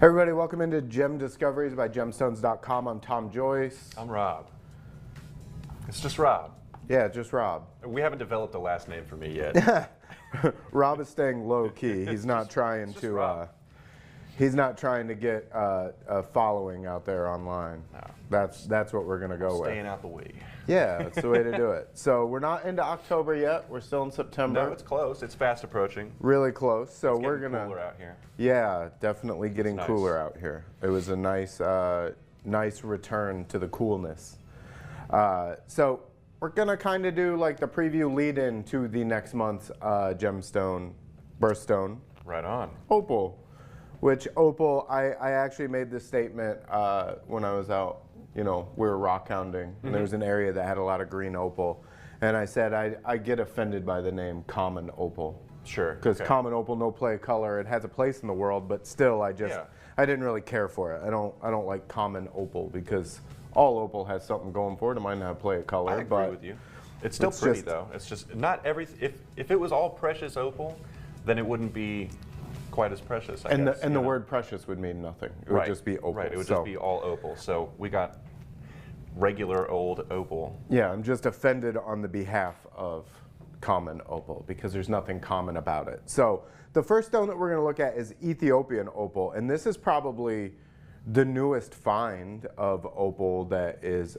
Hey everybody, welcome into Gem Discoveries by Gemstones.com. I'm Tom Joyce. I'm Rob. It's just Rob. Yeah, just Rob. We haven't developed a last name for me yet. Rob is staying low key. He's not trying to. He's not trying to get a following out there online. No. That's what we're gonna go with. Staying out the way. Yeah, that's the way to do it. So we're not into October yet. We're still in September. No, it's close. It's fast approaching. Really close. So It's we're getting gonna. cooler out here. Yeah, definitely getting nice. cooler out here. It was a nice return to the coolness. So we're gonna kind of do like the preview lead-in to the next month's gemstone, birthstone, Right on. opal. Which opal, I actually made this statement when I was out. You know, we were rock hounding, and there was an area that had a lot of green opal, and I said I get offended by the name common opal. Sure. Because okay. common opal, no play color, it has a place in the world, but still, I didn't really care for it. I don't like common opal because all opal has something going for it. It might not play a color, I agree but with you. It's still pretty though. It's just not every. If it was all precious opal, then it wouldn't be quite as precious. I guess, the word precious would mean nothing. It would just be opal. Right. It would just be all opal. So we got regular old opal. Yeah, I'm just offended on the behalf of common opal because there's nothing common about it. So the first stone that we're going to look at is Ethiopian opal, and this is probably the newest find of opal that is,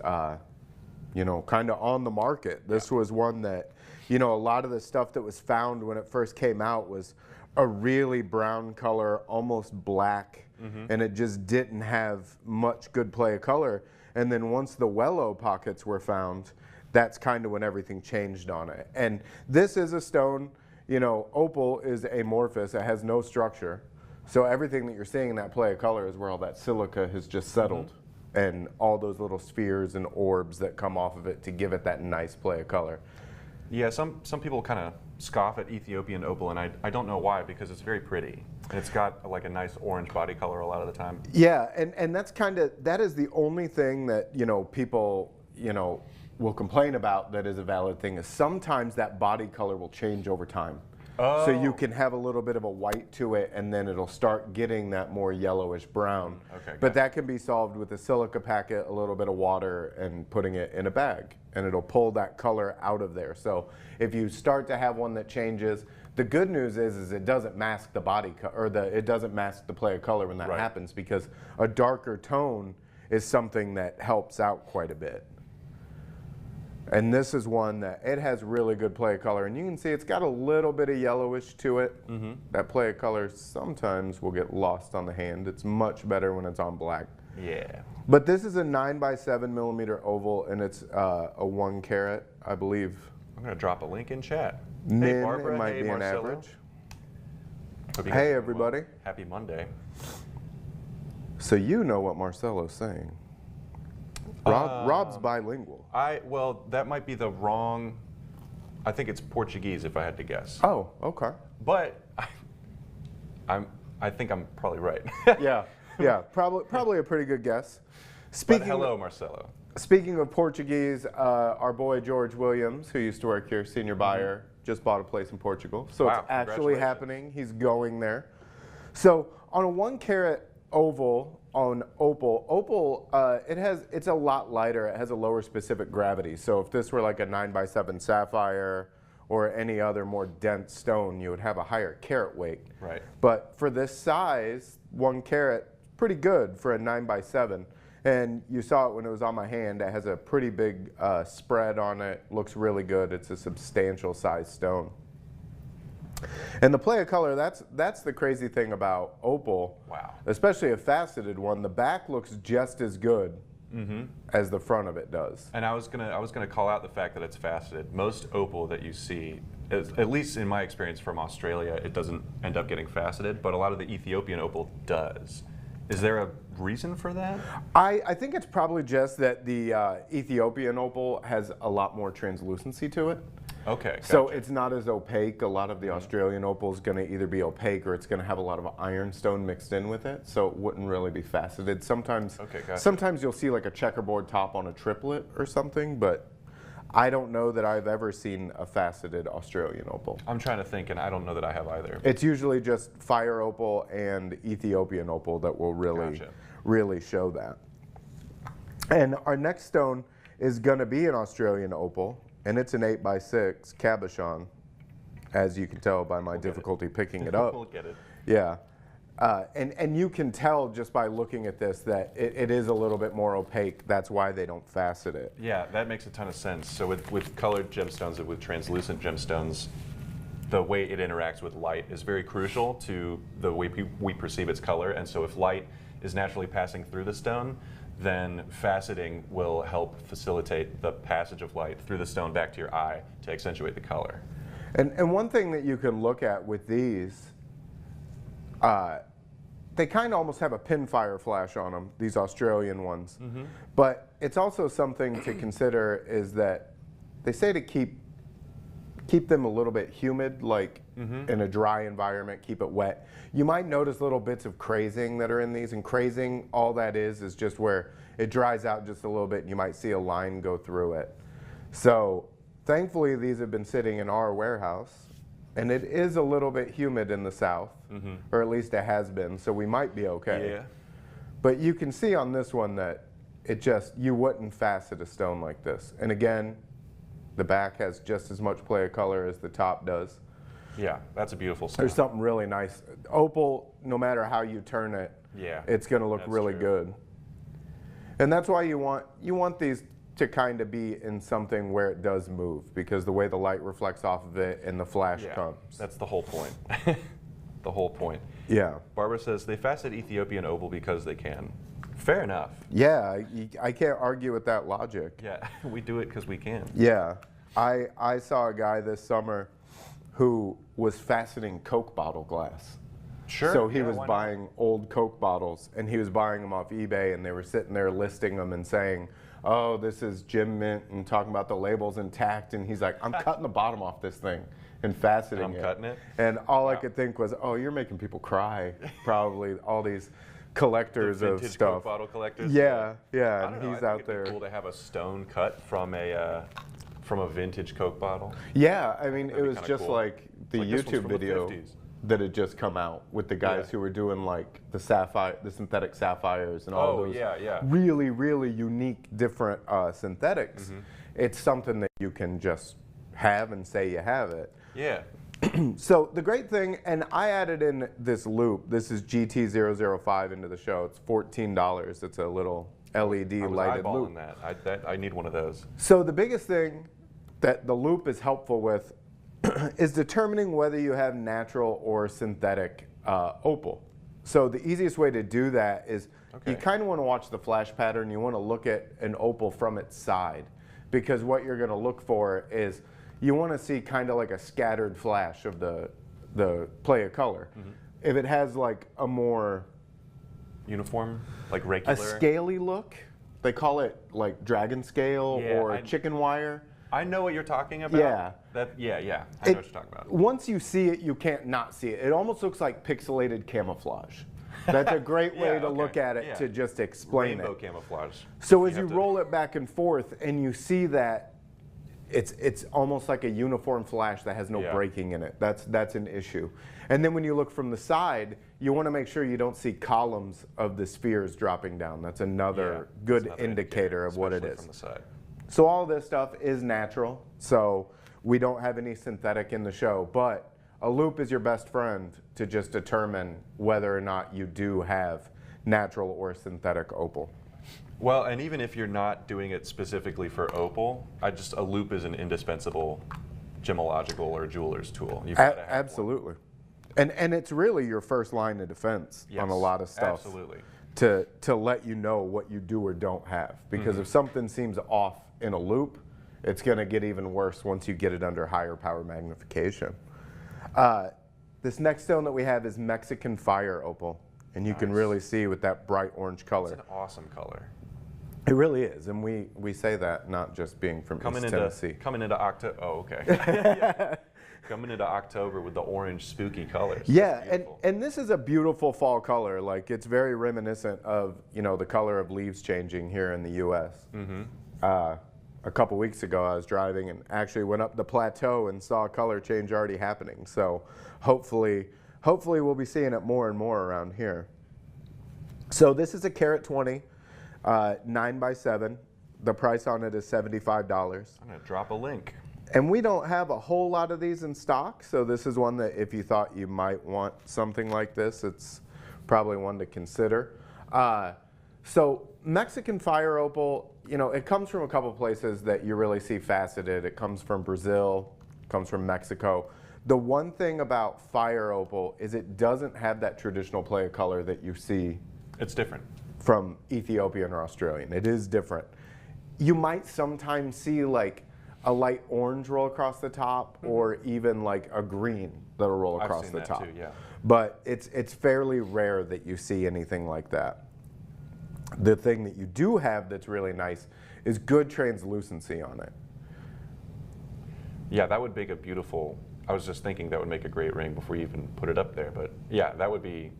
you know, kind of on the market. This was one that, you know, a lot of the stuff that was found when it first came out was a really brown color, almost black, and it just didn't have much good play of color. And then once the Wello pockets were found, that's kind of when everything changed on it. And this is a stone, you know, opal is amorphous, it has no structure. So everything that you're seeing in that play of color is where all that silica has just settled and all those little spheres and orbs that come off of it to give it that nice play of color. Yeah, some people kind of scoff at Ethiopian opal, and I don't know why, because it's very pretty. And it's got like a nice orange body color a lot of the time. Yeah, and that's that is the only thing that, you know, people, you know, will complain about that is a valid thing, is sometimes that body color will change over time. Oh. So you can have a little bit of a white to it, and then it'll start getting that more yellowish brown. Okay, but that can be solved with a silica packet, a little bit of water, and putting it in a bag, and it'll pull that color out of there. So if you start to have one that changes, the good news is it doesn't mask the body it doesn't mask the play of color when that happens, because a darker tone is something that helps out quite a bit. And this is one that it has really good play of color, and you can see it's got a little bit of yellowish to it. That play of color sometimes will get lost on the hand. It's much better when it's on black. Yeah. But this is a 9x7 millimeter oval, and it's a 1 carat, I believe. I'm going to drop a link in chat. Min, hey, Barbara. it might hey, be Marcelo. an average. Hope you guys Hey, are everybody. well. Happy Monday. So you know what Marcelo's saying. Rob's bilingual. Well, that might be the wrong. I think it's Portuguese, if I had to guess. Oh, okay. But I think I'm probably right. Yeah, probably a pretty good guess. But hello, Marcelo. Speaking of Portuguese, our boy George Williams, who used to work here, senior buyer, just bought a place in Portugal. So Wow, it's actually happening. He's going there. So on a 1 carat oval, on opal, it's a lot lighter. It has a lower specific gravity. So if this were like a 9x7 sapphire or any other more dense stone, you would have a higher carat weight. Right. But for this size, 1 carat, pretty good for a 9x7. And you saw it when it was on my hand. It has a pretty big spread on it. Looks really good. It's a substantial size stone. And the play of color, that's the crazy thing about opal. Wow. Especially a faceted one. The back looks just as good as the front of it does. And I was gonna call out the fact that it's faceted. Most opal that you see, at least in my experience from Australia, it doesn't end up getting faceted, but a lot of the Ethiopian opal does. Is there a reason for that? I think it's probably just that the Ethiopian opal has a lot more translucency to it. Okay. Gotcha. So it's not as opaque. A lot of the Australian opal is going to either be opaque or it's going to have a lot of ironstone mixed in with it. So it wouldn't really be faceted. Sometimes, okay, gotcha. sometimes you'll see like a checkerboard top on a triplet or something, but I don't know that I've ever seen a faceted Australian opal. I'm trying to think, and I don't know that I have either. It's usually just fire opal and Ethiopian opal that will really, Gotcha. really show that. And our next stone is going to be an Australian opal, and it's an 8x6 cabochon, as you can tell by my difficulty picking it up. We'll get it. Yeah. And you can tell just by looking at this that it is a little bit more opaque. That's why they don't facet it. Yeah, that makes a ton of sense. So with colored gemstones and with translucent gemstones, the way it interacts with light is very crucial to the way we perceive its color. And so if light is naturally passing through the stone, then faceting will help facilitate the passage of light through the stone back to your eye to accentuate the color. And one thing that you can look at with these, they kind of almost have a pinfire flash on them, these Australian ones. Mm-hmm. But it's also something to consider is that they say to keep them a little bit humid, like in a dry environment, keep it wet. You might notice little bits of crazing that are in these, and crazing, all that is just where it dries out just a little bit and you might see a line go through it. So thankfully these have been sitting in our warehouse, and it is a little bit humid in the south, or at least it has been, so we might be okay. Yeah. But you can see on this one that you wouldn't facet a stone like this. And again, the back has just as much play of color as the top does. Yeah, that's a beautiful stone. There's something really nice. Opal, no matter how you turn it, it's going to look really good. And that's why you want these to kind of be in something where it does move, because the way the light reflects off of it and the flash comes. That's the whole point. The whole point. Yeah. Barbara says they facet Ethiopian opal because they can. Fair enough. Yeah, I can't argue with that logic. Yeah, we do it because we can. Yeah. I saw a guy this summer who was faceting Coke bottle glass. Sure. So he was buying old Coke bottles, and he was buying them off eBay, and they were sitting there listing them and saying, oh, this is Gem Mint, and talking about the labels intact, and he's like, I'm cutting the bottom off this thing and faceting it. Cutting it? And all I could think was, oh, you're making people cry, probably, all these collectors of stuff. Coke bottle collectors? Yeah, I and don't know, he's I out think there. it'd be cool to have a stone cut from a vintage Coke bottle. Yeah, I mean, it was just cool. like the Like this one's YouTube from the video 50s. that had just come out with the guys who were doing like the synthetic sapphires and all those really, really unique, different synthetics. It's something that you can just have and say you have it. Yeah. So the great thing, and I added in this loop, this is GT005 into the show. It's $14. It's a little LED lighted loop. That. I need one of those. So the biggest thing that the loop is helpful with is determining whether you have natural or synthetic opal. So the easiest way to do that is you kind of want to watch the flash pattern. You want to look at an opal from its side, because what you're going to look for is you want to see kind of like a scattered flash of the play of color. If it has like a more uniform, like regular, a scaly look, they call it like dragon scale or chicken wire. I know what you're talking about. Yeah. I know what you're talking about. Once you see it, you can't not see it. It almost looks like pixelated camouflage. That's a great way to look at it to just explain Rainbow camouflage. So as you roll it back and forth and you see that it's almost like a uniform flash that has no breaking in it. That's an issue. And then when you look from the side, you want to make sure you don't see columns of the spheres dropping down. That's another good indicator of what it is. From the side. So all this stuff is natural, so we don't have any synthetic in the show, but a loop is your best friend to just determine whether or not you do have natural or synthetic opal. Well, and even if you're not doing it specifically for opal, a loop is an indispensable gemological or jeweler's tool. You've got to have absolutely. And it's really your first line of defense on a lot of stuff. Absolutely. To let you know what you do or don't have. Because if something seems off in a loop, it's going to get even worse once you get it under higher power magnification. This next stone that we have is Mexican fire opal. And you can really see with that bright orange color. It's an awesome color. It really is. And we say that not just being from East Tennessee. Coming into October. Oh, okay. Coming into October with the orange spooky colors. Yeah, and this is a beautiful fall color. Like, it's very reminiscent of, the color of leaves changing here in the U.S. a couple weeks ago I was driving and actually went up the plateau and saw a color change already happening. So hopefully we'll be seeing it more and more around here. So this is a carat 20, 9x7. The price on it is $75. I'm gonna drop a link. And we don't have a whole lot of these in stock, so this is one that if you thought you might want something like this, it's probably one to consider. So Mexican fire opal, you know, it comes from a couple places that you really see faceted. It comes from Brazil, it comes from Mexico. The one thing about fire opal is it doesn't have that traditional play of color that you see. It's different. From Ethiopian or Australian. It is different. You might sometimes see like a light orange roll across the top, or even like a green that'll roll across the top. I've seen that too, yeah. But it's fairly rare that you see anything like that. The thing that you do have that's really nice is good translucency on it. Yeah, that would make a beautiful, I was just thinking that would make a great ring before you even put it up there, but yeah, that would be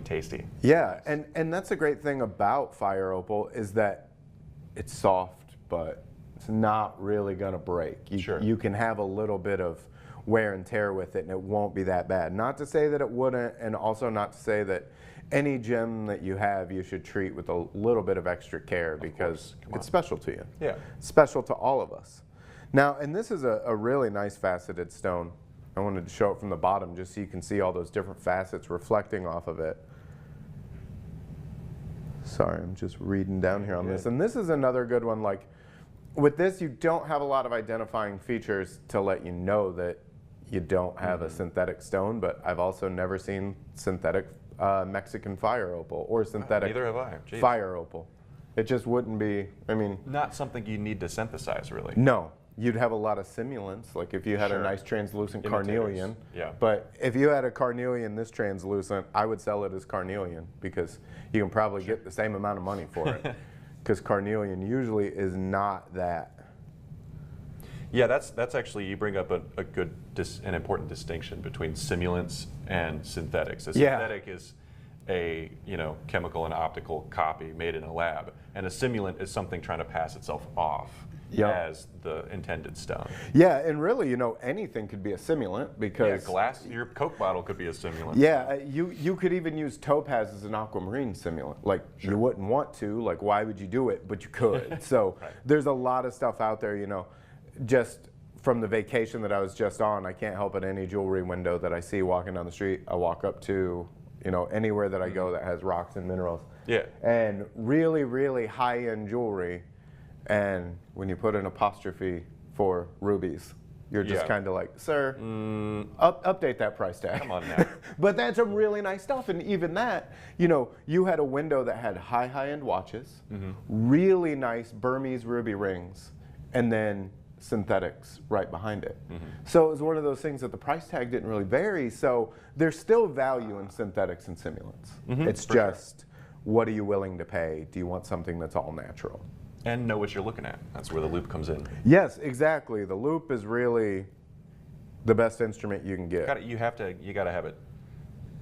tasty. Yeah, and that's a great thing about fire opal is that it's soft, but it's not really gonna break. You can have a little bit of wear and tear with it and it won't be that bad. Not to say that it wouldn't, and also not to say that any gem that you have you should treat with a little bit of extra care because it's special to you. Yeah. Special to all of us. Now, and this is a really nice faceted stone. I wanted to show it from the bottom just so you can see all those different facets reflecting off of it. Sorry, I'm just reading down here on this. And this is another good one. Like, with this, you don't have a lot of identifying features to let you know that you don't have a synthetic stone, but I've also never seen synthetic Mexican fire opal or synthetic neither have I. Jeez. Fire opal. It just wouldn't be, I mean. Not something you need to synthesize, really. No. You'd have a lot of simulants, like if you had a nice translucent carnelian. Yeah. But if you had a carnelian this translucent, I would sell it as carnelian because you can probably get the same amount of money for it. Because carnelian usually is not that. Yeah, that's actually, you bring up a good, an important distinction between simulants and synthetics. A synthetic is a chemical and optical copy made in a lab, and a simulant is something trying to pass itself off as the intended stone. Yeah, and really, anything could be a simulant because glass, your Coke bottle could be a simulant. Yeah, you could even use topaz as an aquamarine simulant. Like you wouldn't want to, like why would you do it? But you could. So there's a lot of stuff out there, just from the vacation that I was just on, I can't help it. Any jewelry window that I see walking down the street, I walk up to, anywhere that I go that has rocks and minerals. Yeah. And really, really high-end jewelry. And when you put an apostrophe for rubies, you're just kind of like, sir, update that price tag. Come on now. But that's some really nice stuff. And even that, you had a window that had high-end watches, really nice Burmese ruby rings, and then synthetics right behind it. So it was one of those things that the price tag didn't really vary. So there's still value in synthetics and simulants. It's just, what are you willing to pay? Do you want something that's all natural? And know what you're looking at. That's where the loop comes in. Yes, exactly. The loop is really the best instrument you can get. You got to have it.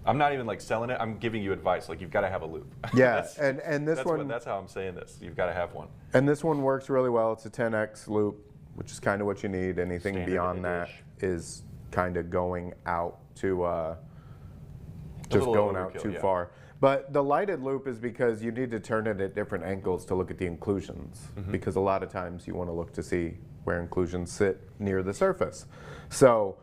I'm not even like selling it. I'm giving you advice. Like you've got to have a loop. Yeah, and this one. That's how I'm saying this. You've got to have one. And this one works really well. It's a 10x loop, which is kind of what you need. Anything Standard beyond that is kind of going out to just going out too far. But the lighted loop is because you need to turn it at different angles to look at the inclusions, because a lot of times you want to look to see where inclusions sit near the surface. So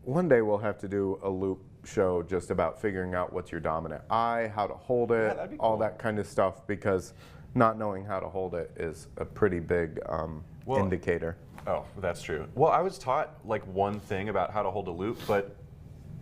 one day we'll have to do a loop show just about figuring out what's your dominant eye, how to hold it, all that kind of stuff, because not knowing how to hold it is a pretty big indicator. Oh, that's true. Well, I was taught like one thing about how to hold a loop, but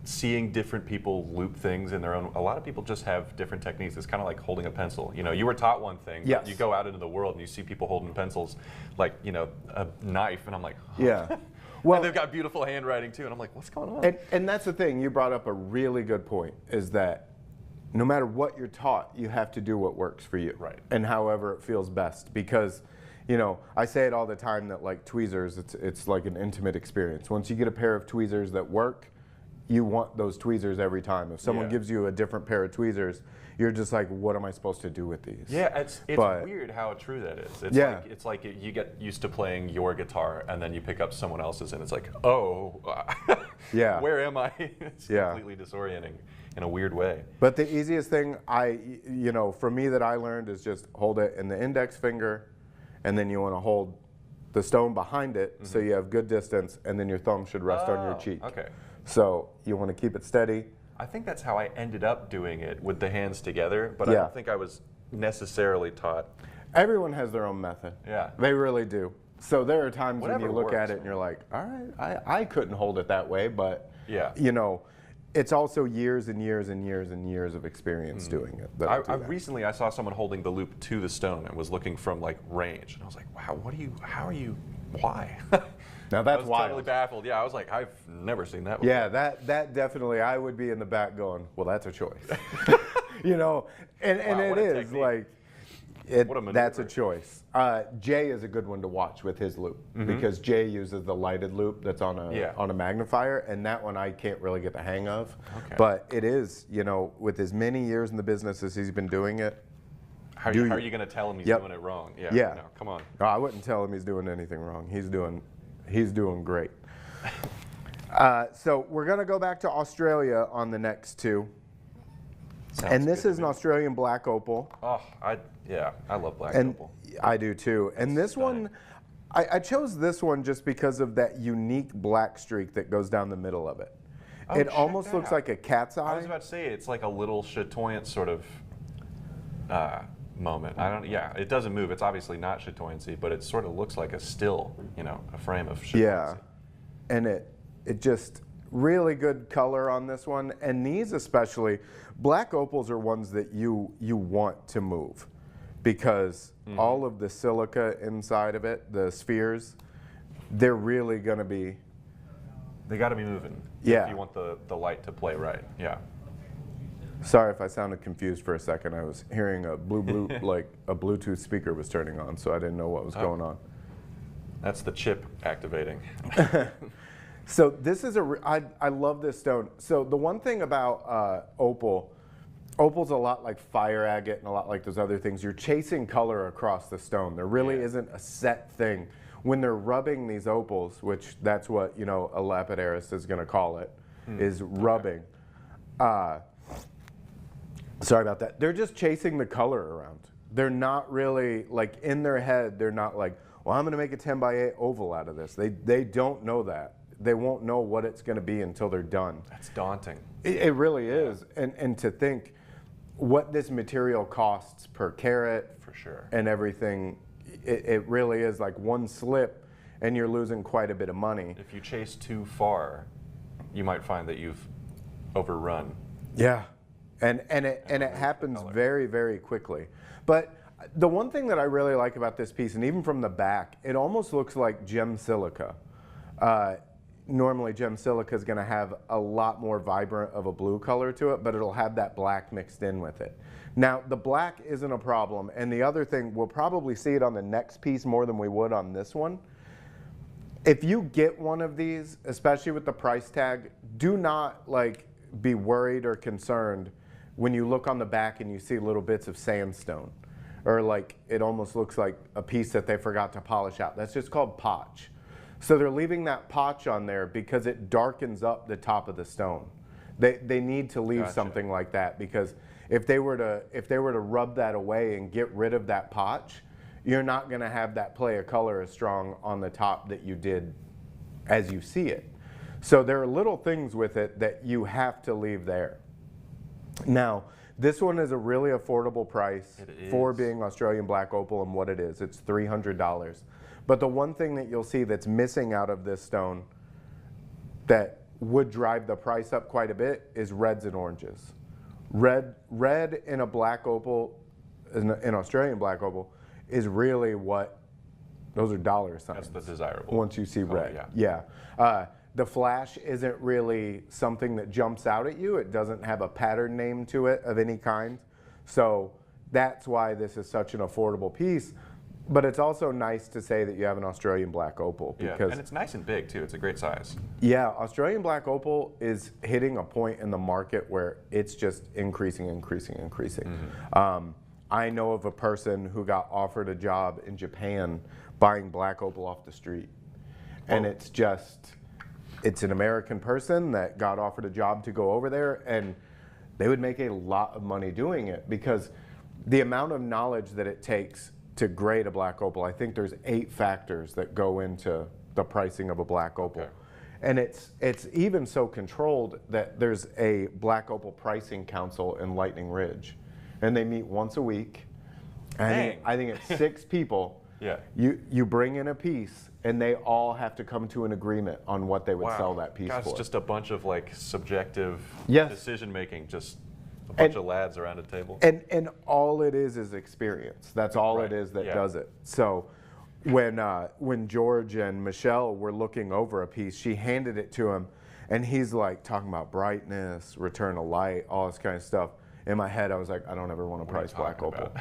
seeing different people loop things in their own, a lot of people just have different techniques. It's kind of like holding a pencil. You were taught one thing, but you go out into the world and you see people holding pencils like, a knife, and I'm like, oh. Yeah. Well, and they've got beautiful handwriting too, and I'm like, what's going on? And that's the thing, you brought up a really good point, is that no matter what you're taught, you have to do what works for you. Right. And however it feels best, because I say it all the time that like tweezers, it's like an intimate experience. Once you get a pair of tweezers that work, you want those tweezers every time. If someone Yeah. gives you a different pair of tweezers, you're just like, what am I supposed to do with these? Yeah, it's But- weird how true that is. It's Yeah. like you get used to playing your guitar and then you pick up someone else's and it's like, oh, Yeah. where am I? It's Yeah. completely disorienting in a weird way. But the easiest thing for me that I learned is just hold it in the index finger, and then you want to hold the stone behind it so you have good distance, and then your thumb should rest on your Oh, cheek. okay. So you want to keep it steady. I think that's how I ended up doing it with the hands together, but I Yeah. don't think I was necessarily taught. Everyone has their own method. Yeah. They really do. So there are times when Whatever you look at works. it and you're like, all right, I couldn't hold it that way, but Yeah. it's also years and years and years and years of experience doing it. that'll do that. Recently I saw someone holding the loop to the stone and was looking from like range, and I was like, wow, why? Now I that's was wild. totally baffled. Yeah, I was like, I've never seen that before. Yeah, that definitely, I would be in the back going, well, that's a choice. and Wow, it what a is technique. like, What a that's a maneuver. choice. Jay is a good one to watch with his loop because Jay uses the lighted loop that's on a magnifier, and that one I can't really get the hang of. Okay. But it is, with as many years in the business as he's been doing it. How Do are you? you going to tell him he's Yep. doing it wrong? Yeah. No, come on. No, I wouldn't tell him he's doing anything wrong. He's doing great. So we're going to go back to Australia on the next two. Sounds And this good to is an me. Australian black opal. Oh, I love black And opal. I do too. And this stunning. one, I chose this one just because of that unique black streak that goes down the middle of it. Oh, It check almost that looks out. like a cat's I was eye. about to say it's like a little chatoyant sort of moment. It doesn't move. It's obviously not chatoyancy, but it sort of looks like a still, a frame of chatoyancy. Yeah. And it just really good color on this one. And these especially, black opals are ones that you want to move because all of the silica inside of it, the spheres, they're really going to be. They got to be moving Yeah. if you want the light to play right. Yeah. Sorry if I sounded confused for a second. I was hearing a like a Bluetooth speaker was turning on, so I didn't know what was going on. That's the chip activating. So this is I love this stone. So the one thing about opal's a lot like fire agate and a lot like those other things. You're chasing color across the stone. There really Yeah. isn't a set thing. When they're rubbing these opals, which that's what a lapidarist is going to call it, is rubbing. Sorry about that. They're just chasing the color around. They're not really like in their head. They're not like, well, I'm going to make a 10 by 8 oval out of this. They don't know that. They won't know what it's going to be until they're done. That's daunting. It really is. And to think what this material costs per carat For sure. and everything, it really is like one slip and you're losing quite a bit of money. If you chase too far, you might find that you've overrun. Yeah. And it happens very, very quickly. But the one thing that I really like about this piece, and even from the back, it almost looks like gem silica. Normally gem silica is going to have a lot more vibrant of a blue color to it, but it'll have that black mixed in with it. Now, the black isn't a problem, and the other thing, we'll probably see it on the next piece more than we would on this one. If you get one of these, especially with the price tag, do not be worried or concerned when you look on the back and you see little bits of sandstone, or it almost looks like a piece that they forgot to polish out. That's just called potch. So they're leaving that potch on there because it darkens up the top of the stone. They need to leave Gotcha. something like that, because if they were to rub that away and get rid of that potch, you're not going to have that play of color as strong on the top that you did as you see it. So there are little things with it that you have to leave there. Now, this one is a really affordable price for being Australian black opal and what it is. It's $300. But the one thing that you'll see that's missing out of this stone that would drive the price up quite a bit is reds and oranges. Red in a black opal, in Australian black opal, is really what, those are dollar signs. That's the desirable. Once you see color, red. yeah. Yeah. The flash isn't really something that jumps out at you. It doesn't have a pattern name to it of any kind. So that's why this is such an affordable piece. but it's also nice to say that you have an Australian black opal because and it's nice and big too. It's a great size. yeah, Australian black opal is hitting a point in the market where it's just increasing. I know of a person who got offered a job in Japan buying black opal off the street. And it's an American person that got offered a job to go over there, and they would make a lot of money doing it because the amount of knowledge that it takes to grade a black opal, I think there's 8 factors that go into the pricing of a black opal. Okay. And it's even so controlled that there's a black opal pricing council in Lightning Ridge, and they meet once a week. And I think it's 6 people. Yeah. You bring in a piece, and they all have to come to an agreement on what they would sell that piece for. It's just a bunch of like subjective Yes. decision making, just a bunch of lads around a table. And all it is experience. That's all it is that does it. So when George and Michelle were looking over a piece, she handed it to him, and he's like talking about brightness, return of light, all this kind of stuff. In my head, I was like, I don't ever want to price black opal.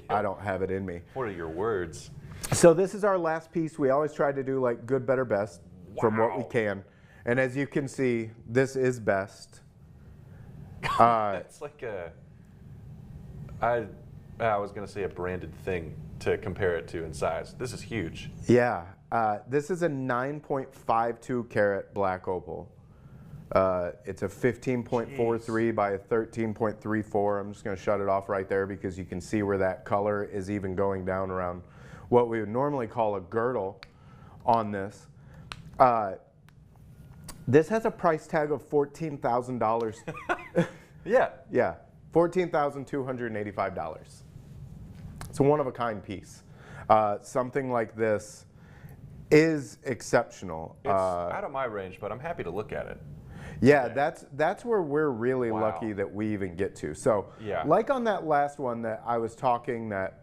I don't have it in me. What are your words? So this is our last piece. We always try to do like good, better, best from what we can. And as you can see, this is best. It's like I was going to say a branded thing to compare it to in size. This is huge. Yeah. This is a 9.52 carat black opal. It's a 15.43 by a 13.34. I'm just going to shut it off right there because you can see where that color is even going down around what we would normally call a girdle on this. This has a price tag of $14,000. Yeah. Yeah, $14,285. It's a one-of-a-kind piece. Something like this is exceptional. It's out of my range, but I'm happy to look at it. Yeah, that's where we're really lucky that we even get to. So, like on that last one that I was talking that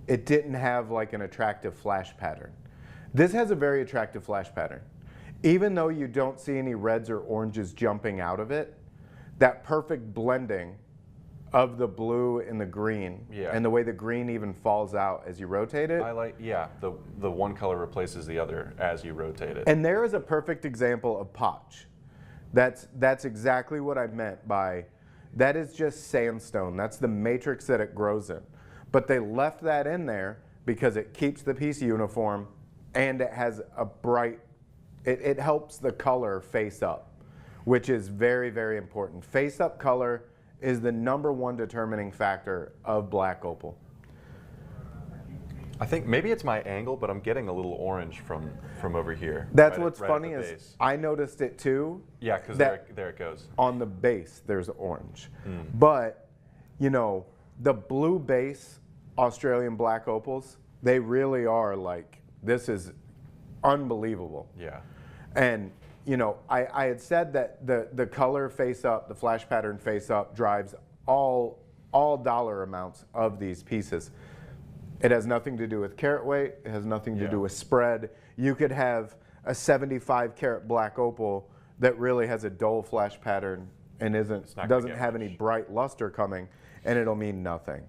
it didn't have like an attractive flash pattern. This has a very attractive flash pattern. Even though you don't see any reds or oranges jumping out of it, that perfect blending of the blue and the green, and the way the green even falls out as you rotate it. I like, the one color replaces the other as you rotate it. And there is a perfect example of potch. That's exactly what I meant by, that is just sandstone. That's the matrix that it grows in. But they left that in there because it keeps the piece uniform, and it has a bright, it helps the color face up, which is very, very important. Face up color is the #1 determining factor of black opal. I think maybe it's my angle, but I'm getting a little orange from over here. That's what's funny is I noticed it too. Yeah, because there it goes. On the base, there's orange. But, you know, the blue base Australian black opals, they really are like, this is unbelievable. Yeah. And, you know, I had said that the color face up, the flash pattern face up drives all dollar amounts of these pieces. It has nothing to do with carat weight. It has nothing to do with spread. You could have a 75 carat black opal that really has a dull flash pattern and doesn't have any bright luster coming, and it'll mean nothing.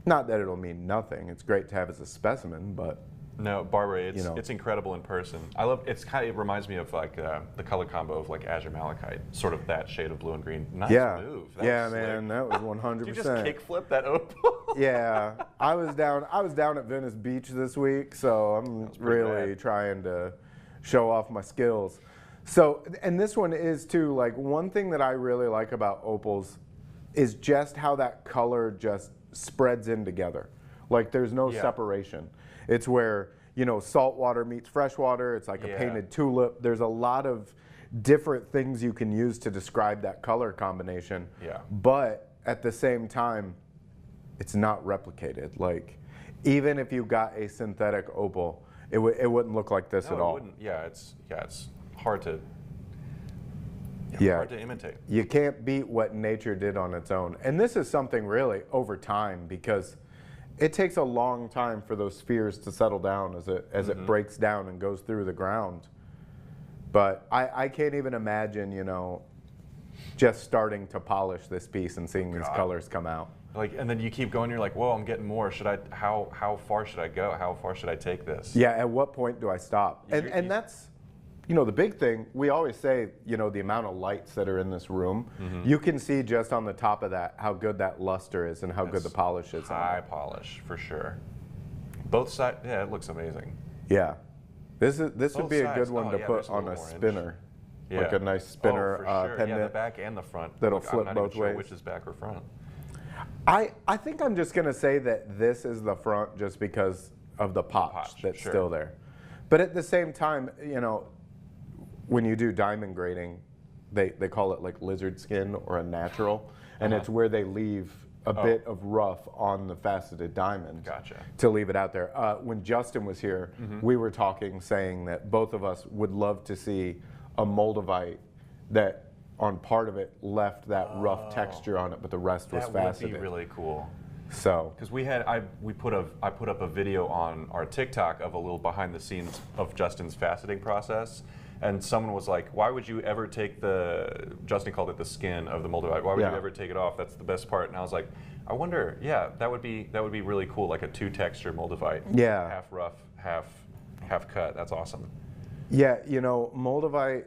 Not that it'll mean nothing. It's great to have as a specimen, but no, Barbara, it's incredible in person. I love it. It reminds me of like the color combo of like azure malachite, sort of that shade of blue and green. Nice move. That man, that was 100%. Did you just kickflip that opal? Yeah, I was down at Venice Beach this week, so I'm really trying to show off my skills. So, and this one is too, like, one thing that I really like about opals is just how that color just spreads in together. Like, there's no separation. It's where, you know, salt water meets fresh water. It's like a painted tulip. There's a lot of different things you can use to describe that color combination. Yeah. But at the same time, it's not replicated. Like, even if you got a synthetic opal, it wouldn't look like this at all. It wouldn't. Yeah, it's hard to hard to imitate. You can't beat what nature did on its own. And this is something really over time, because it takes a long time for those spheres to settle down as it breaks down and goes through the ground. But I can't even imagine, you know, just starting to polish this piece and seeing these colors come out. Like, and then you keep going. You're like, whoa, I'm getting more. Should I? How far should I go? How far should I take this? Yeah. At what point do I stop? And that's, you know, the big thing. We always say, you know, the amount of lights that are in this room. You can see just on the top of that how good that luster is and how good the polish is. High polish for sure. Both sides. Yeah, it looks amazing. Yeah. This would be a good sides. one to Yeah, put there's a on little a orange. spinner. Yeah. Like a nice spinner for sure. pendant. Yeah, the back and the front. That'll Look, flip I'm not both even sure ways. which is back or front. I think I'm just going to say that this is the front just because of the potch that's sure. still there. But at the same time, you know, when you do diamond grading, they call it like lizard skin or a natural, and it's where they leave a bit of rough on the faceted diamond to leave it out there. When Justin was here, we were talking, saying that both of us would love to see a moldavite that on part of it left that rough texture on it, but the rest was faceted. That would be really cool. So, because I put up a video on our TikTok of a little behind the scenes of Justin's faceting process, and someone was like, "Why would you ever take the?" Justin called it the skin of the moldavite. Why would you ever take it off? That's the best part. And I was like, I wonder. Yeah, that would be really cool, like a two-texture moldavite. Yeah, half rough, half cut. That's awesome. Yeah, you know, moldavite.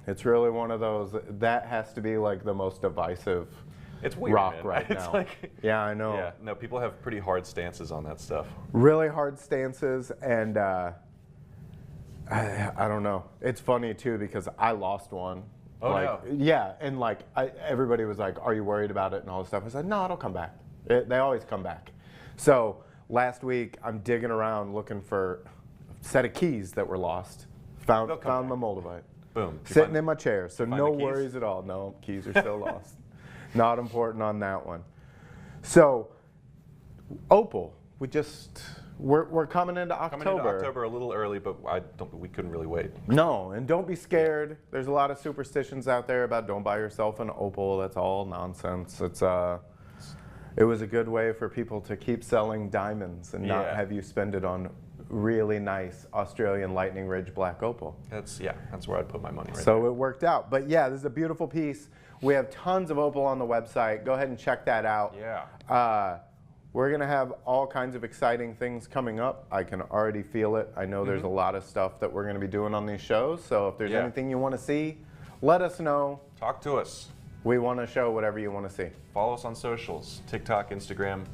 It's really one of those that has to be like the most divisive. It's weird, rock man. right it's now. Like, yeah, I know. Yeah, no, people have pretty hard stances on that stuff. Really hard stances, and I don't know. It's funny too because I lost one. Oh, like, no. Yeah, and like everybody was like, "Are you worried about it?" and all this stuff. I said, "No, it'll come back. They always come back." So last week, I'm digging around looking for a set of keys that were lost. Found the moldavite. Boom. Sitting in my chair, so no the keys? worries at all. No, keys are still lost. Not important on that one. So, opal, we're coming into October. Coming into October a little early, but we couldn't really wait. No, and don't be scared. There's a lot of superstitions out there about don't buy yourself an opal. That's all nonsense. It was a good way for people to keep selling diamonds and not have you spend it on really nice Australian Lightning Ridge black opal. That's where I'd put my money right So there. it worked out. But yeah, this is a beautiful piece. We have tons of opal on the website. Go ahead and check that out. Yeah. We're going to have all kinds of exciting things coming up. I can already feel it. I know there's a lot of stuff that we're going to be doing on these shows. So if there's anything you want to see, let us know. Talk to us. We want to show whatever you want to see. Follow us on socials, TikTok, Instagram.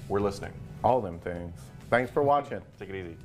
We're listening. All them things. Thanks for watching. Take it easy.